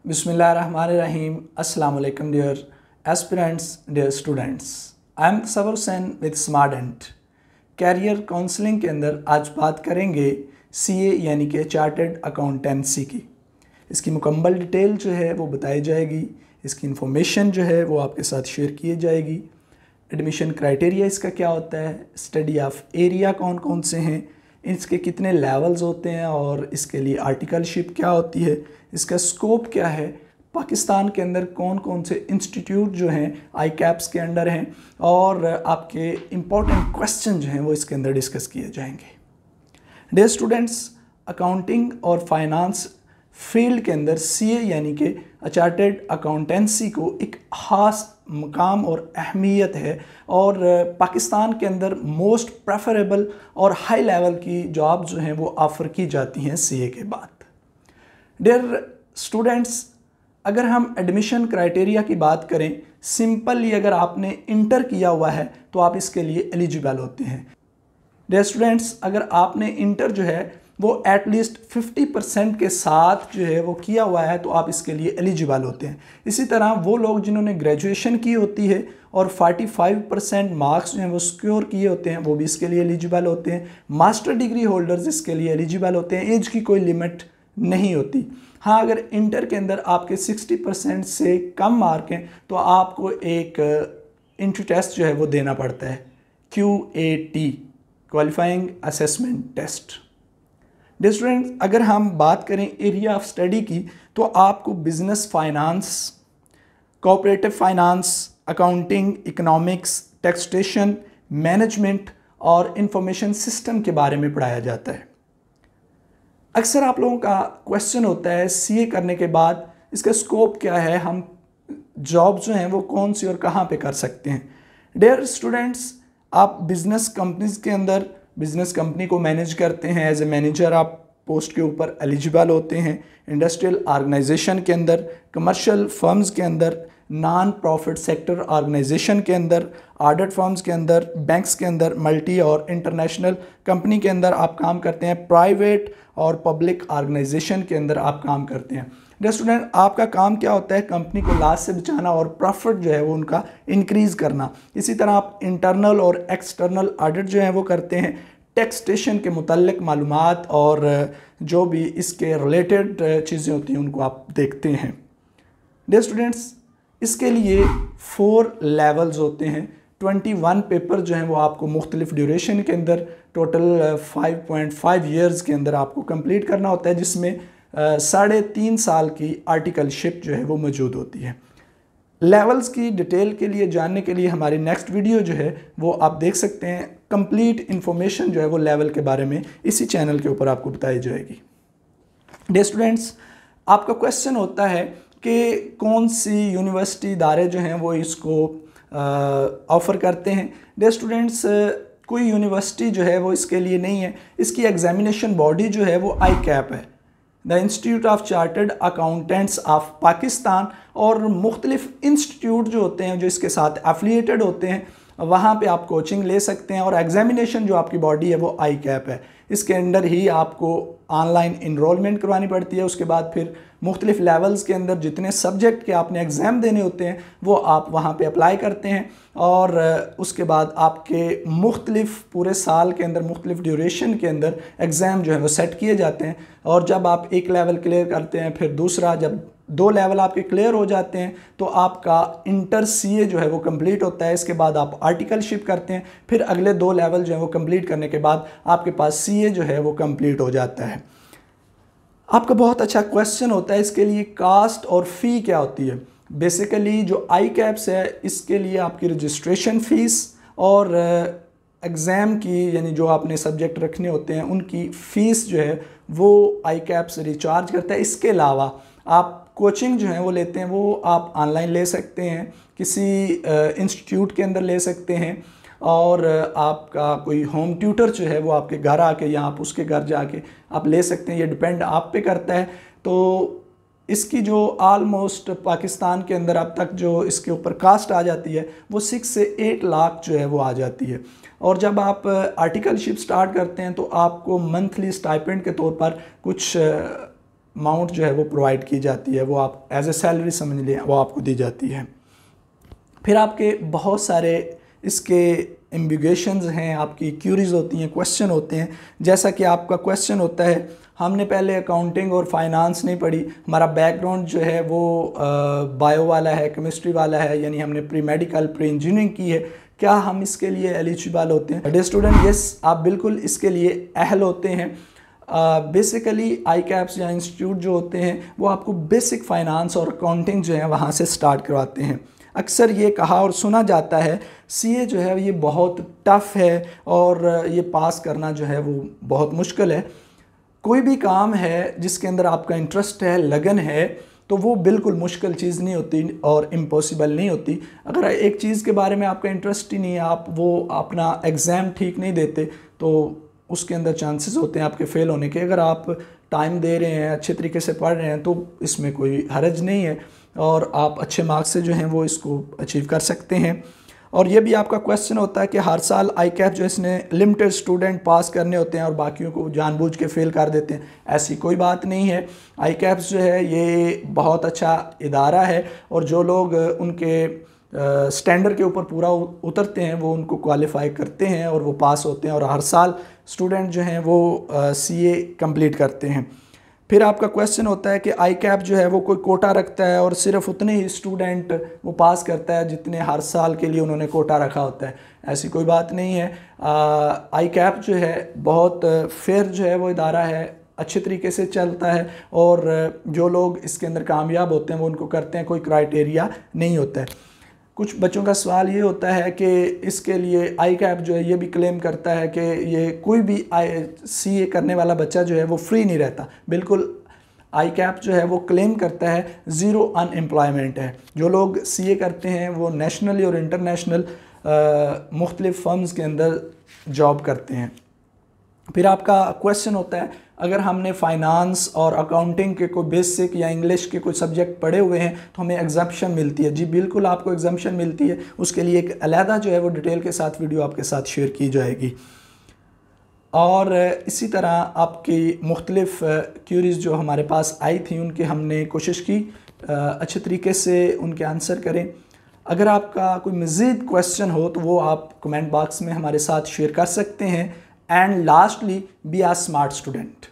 Bismillahirrahmanirrahim. Assalamu alaikum dear aspirants, dear students. I am Tasawwur Hussain with Smartdent. Career counselling के अंदर आज बात करेंगे सीए यानी कि चार्टर्ड अकाउंटेंसी की। इसकी मुकम्मल डिटेल जो है वो बताई जाएगी, इसकी इन्फॉर्मेशन जो है वो आपके साथ शेयर की जाएगी। एडमिशन क्राइटेरिया इसका क्या होता है, स्टडी ऑफ एरिया कौन कौन से हैं, इसके कितने लेवल्स होते हैं और इसके लिए आर्टिकलशिप क्या होती है, इसका स्कोप क्या है, पाकिस्तान के अंदर कौन कौन से इंस्टीट्यूट जो हैं आई कैप्स के अंडर हैं और आपके इम्पॉर्टेंट क्वेश्चन जो हैं वो इसके अंदर डिस्कस किए जाएंगे। डियर स्टूडेंट्स, अकाउंटिंग और फाइनेंस फील्ड के अंदर सीए यानी कि चार्टर्ड अकाउंटेंसी को एक ख़ास मकाम और अहमियत है और पाकिस्तान के अंदर मोस्ट प्रेफरेबल और हाई लेवल की जॉब जो हैं वो ऑफ़र की जाती हैं सीए के बाद। डियर स्टूडेंट्स, अगर हम एडमिशन क्राइटेरिया की बात करें, सिंपली अगर आपने इंटर किया हुआ है तो आप इसके लिए एलिजिबल होते हैं। डियर स्टूडेंट्स, अगर आपने इंटर जो है वो एटलीस्ट 50% के साथ जो है वो किया हुआ है तो आप इसके लिए एलिजिबल होते हैं। इसी तरह वो लोग जिन्होंने ग्रेजुएशन की होती है और 45% मार्क्स जो हैं वो सिक्योर किए होते हैं वो भी इसके लिए एलिजिबल होते हैं। मास्टर डिग्री होल्डर्स इसके लिए एलिजिबल होते हैं। एज की कोई लिमिट नहीं होती। हाँ, अगर इंटर के अंदर आपके 60% से कम मार्क हैं तो आपको एक एंट्री टेस्ट जो है वो देना पड़ता है, QAT, qualifying assessment test. Dear students, अगर हम बात करें एरिया ऑफ स्टडी की तो आपको business finance, cooperative finance, accounting, economics, taxation, management और इंफॉर्मेशन सिस्टम के बारे में पढ़ाया जाता है। अक्सर आप लोगों का क्वेश्चन होता है सीए करने के बाद इसका स्कोप क्या है, हम जॉब जो हैं वो कौन सी और कहाँ पे कर सकते हैं। डियर स्टूडेंट्स, आप बिजनेस कंपनीज के अंदर बिजनेस कंपनी को मैनेज करते हैं, एज ए मैनेजर आप पोस्ट के ऊपर एलिजिबल होते हैं। इंडस्ट्रियल ऑर्गेनाइजेशन के अंदर, कमर्शियल फर्म्स के अंदर, नॉन प्रॉफिट सेक्टर ऑर्गेनाइजेशन के अंदर, ऑडिट फर्म्स के अंदर, बैंक्स के अंदर, मल्टी और इंटरनेशनल कंपनी के अंदर आप काम करते हैं। प्राइवेट और पब्लिक ऑर्गेनाइजेशन के अंदर आप काम करते हैं। डियर स्टूडेंट, आपका काम क्या होता है, कंपनी को लॉस से बचाना और प्रॉफिट जो है वो उनका इंक्रीज़ करना। इसी तरह आप इंटरनल और एक्सटर्नल ऑडिट जो है वो करते हैं। टैक्सेशन के मुतल्लिक मालूमात और जो भी इसके रिलेटेड चीज़ें होती हैं उनको आप देखते हैं। डियर स्टूडेंट्स, इसके लिए 4 लेवल्स होते हैं। 21 पेपर जो हैं वो आपको मुख्तलिफ ड्यूरेशन के अंदर टोटल 5.5 ईयर्स के अंदर आपको कंप्लीट करना होता है, जिसमें 3.5 साल की आर्टिकलशिप जो है वो मौजूद होती है। लेवल्स की डिटेल के लिए जानने के लिए हमारी नेक्स्ट वीडियो जो है वो आप देख सकते हैं। कंप्लीट इन्फॉर्मेशन जो है वो लेवल के बारे में इसी चैनल के ऊपर आपको बताई जाएगी। डियर स्टूडेंट्स, आपका क्वेश्चन होता है कि कौन सी यूनिवर्सिटी इदारे जो हैं वो इसको ऑफ़र करते हैं। डियर स्टूडेंट्स, कोई यूनिवर्सिटी जो है वो इसके लिए नहीं है। इसकी एग्जामिनेशन बॉडी जो है वो आई कैप है, the institute of chartered accountants of Pakistan, और मुख्तलिफ इंस्टीट्यूट जो होते हैं जो इसके साथ एफिलिएटेड होते हैं वहाँ पे आप कोचिंग ले सकते हैं। और एग्जामिनेशन जो आपकी बॉडी है वो आई कैप है। इसके अंदर ही आपको ऑनलाइन इनरोलमेंट करवानी पड़ती है। उसके बाद फिर मुख्तलिफ लेवल्स के अंदर जितने सब्जेक्ट के आपने एग्ज़ाम देने होते हैं वो आप वहाँ पे अप्लाई करते हैं और उसके बाद आपके मुख्तलिफ पूरे साल के अंदर मुख्तलिफ ड्यूरेशन के अंदर एग्ज़ाम जो है वो सेट किए जाते हैं। और जब आप एक लेवल क्लियर करते हैं, फिर दूसरा, जब 2 लेवल आपके क्लियर हो जाते हैं तो आपका इंटर सीए जो है वो कंप्लीट होता है। इसके बाद आप आर्टिकलशिप करते हैं, फिर अगले 2 लेवल जो है वो कंप्लीट करने के बाद आपके पास सीए जो है वो कंप्लीट हो जाता है। आपका बहुत अच्छा क्वेश्चन होता है इसके लिए कास्ट और फ़ी क्या होती है। बेसिकली जो आई कैप्स है इसके लिए आपकी रजिस्ट्रेशन फ़ीस और एग्ज़ाम की, यानी जो आपने सब्जेक्ट रखने होते हैं उनकी फ़ीस जो है वो आई कैप से रिचार्ज करता है। इसके अलावा आप कोचिंग जो है वो लेते हैं वो आप ऑनलाइन ले सकते हैं, किसी इंस्टीट्यूट के अंदर ले सकते हैं, और आपका कोई होम ट्यूटर जो है वो आपके घर आके या आप उसके घर जाके आप ले सकते हैं। ये डिपेंड आप पे करता है। तो इसकी जो आलमोस्ट पाकिस्तान के अंदर अब तक जो इसके ऊपर कास्ट आ जाती है वो 6 से 8 लाख जो है वो आ जाती है। और जब आप आर्टिकलशिप स्टार्ट करते हैं तो आपको मंथली स्टाइपेंड के तौर पर कुछ अमाउंट जो है वो प्रोवाइड की जाती है, वो आप एज ए सैलरी समझ लें, वो आपको दी जाती है। फिर आपके बहुत सारे इसके एम्बिगेशंस हैं, आपकी क्यूरीज होती हैं, क्वेश्चन होते हैं। जैसा कि आपका क्वेश्चन होता है, हमने पहले अकाउंटिंग और फाइनेंस नहीं पढ़ी, हमारा बैकग्राउंड जो है वो बायो वाला है, केमिस्ट्री वाला है, यानी हमने प्री मेडिकल प्री इंजीनियरिंग की है, क्या हम इसके लिए एलिजिबल होते हैं? डियर स्टूडेंट, यस, आप बिल्कुल इसके लिए अहल होते हैं। बेसिकली आई कैप्स या इंस्टीट्यूट जो होते हैं वो आपको बेसिक फाइनेंस और अकाउंटिंग जो है वहाँ से स्टार्ट करवाते हैं। अक्सर ये कहा और सुना जाता है सीए जो है ये बहुत टफ़ है और ये पास करना जो है वो बहुत मुश्किल है। कोई भी काम है जिसके अंदर आपका इंटरेस्ट है, लगन है, तो वो बिल्कुल मुश्किल चीज़ नहीं होती और इम्पॉसिबल नहीं होती। अगर एक चीज़ के बारे में आपका इंटरेस्ट ही नहीं है, आप वो अपना एग्ज़ाम ठीक नहीं देते, तो उसके अंदर चांसेस होते हैं आपके फेल होने के। अगर आप टाइम दे रहे हैं, अच्छे तरीके से पढ़ रहे हैं, तो इसमें कोई हर्ज नहीं है और आप अच्छे मार्क्स से जो हैं वो इसको अचीव कर सकते हैं। और ये भी आपका क्वेश्चन होता है कि हर साल आई कैप जो इसने लिमिटेड स्टूडेंट पास करने होते हैं और बाकियों को जानबूझ के फेल कर देते हैं। ऐसी कोई बात नहीं है। आई कैप्स जो है ये बहुत अच्छा इदारा है और जो लोग उनके स्टैंडर्ड के ऊपर पूरा उतरते हैं वो उनको क्वालिफाई करते हैं और वो पास होते हैं और हर साल स्टूडेंट जो हैं वो सीए कंप्लीट करते हैं। फिर आपका क्वेश्चन होता है कि आई कैप जो है वो कोई कोटा रखता है और सिर्फ उतने ही स्टूडेंट वो पास करता है जितने हर साल के लिए उन्होंने कोटा रखा होता है। ऐसी कोई बात नहीं है। आई कैप जो है बहुत फेयर जो है वो इदारा है, अच्छे तरीके से चलता है और जो लोग इसके अंदर कामयाब होते हैं वो उनको करते हैं, कोई क्राइटेरिया नहीं होता है। कुछ बच्चों का सवाल ये होता है कि इसके लिए आई कैप जो है ये भी क्लेम करता है कि ये कोई भी सीए करने वाला बच्चा जो है वो फ्री नहीं रहता। बिल्कुल, आई कैप जो है वो क्लेम करता है ज़ीरो अनएम्प्लॉयमेंट है। जो लोग सीए करते हैं वो नेशनली और इंटरनेशनल मुख्तलिफ फर्म्स के अंदर जॉब करते हैं। फिर आपका क्वेश्चन होता है, अगर हमने फाइनेंस और अकाउंटिंग के कोई बेसिक या इंग्लिश के कोई सब्जेक्ट पढ़े हुए हैं तो हमें एग्जाम्पशन मिलती है। जी बिल्कुल, आपको एग्जाम्पशन मिलती है। उसके लिए एक अलहदा जो है वो डिटेल के साथ वीडियो आपके साथ शेयर की जाएगी। और इसी तरह आपकी मुख्तलिफ क्यूरीज जो हमारे पास आई थी उनकी हमने कोशिश की अच्छे तरीके से उनके आंसर करें। अगर आपका कोई मज़ीद क्वेश्चन हो तो वो आप कमेंट बॉक्स में हमारे साथ शेयर कर सकते हैं। And lastly, be a smart student.